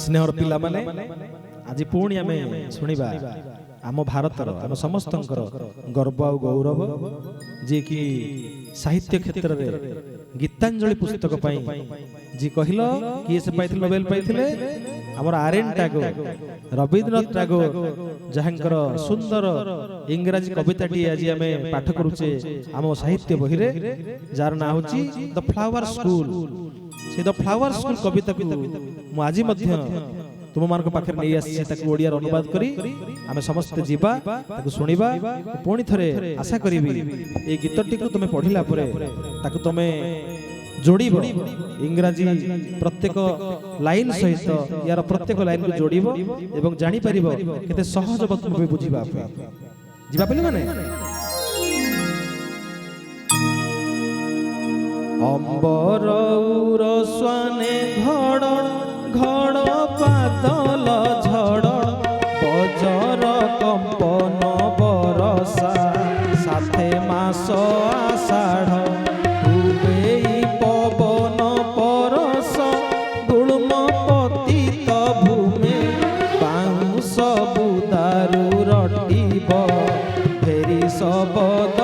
स्नेहर पिला माने आज पुणी आमे शुणिबा आम भारतर आम समस्त गर्व आ गौरव जे कि साहित्य क्षेत्र में गीतांजलि पुस्तक जी कहल किए से पाइथिले नोबेल पाइथिले हमर आर.एन. टैगोर रवींद्रनाथ टैगोर जहांकर सुंदर इंग्राजी कविताटी आज आमे पाठ करूचे आम साहित्य बही रे जार ना होची द फ्लावर स्कूल। से द फ्लावर स्कूल कविता को मु आज मध्य तुम मान पाखे नहीं आसी ओडिया अनुवाद करी आमे समस्त जीवा ताकू सुनिबा पुणी थरे आशा करी ए गीतटी को तुम पढ़िला परे ताकू तुमे जोड़ीबो इंग्राजी प्रत्येक लाइन सहित यार प्रत्येक लाइन को जोड़ीबो एवं जानि परिबो केते सहज तुम बुझिबा जीवा पहिले माने अंबर उरस्वाने घड़ घड़ पातल झड़ बजर कंपन बरसा साथे मास आषाढ़ उबेई पवन परस गुणम पतित भूमि बाउंस बुदारु रटिब फेरी सबद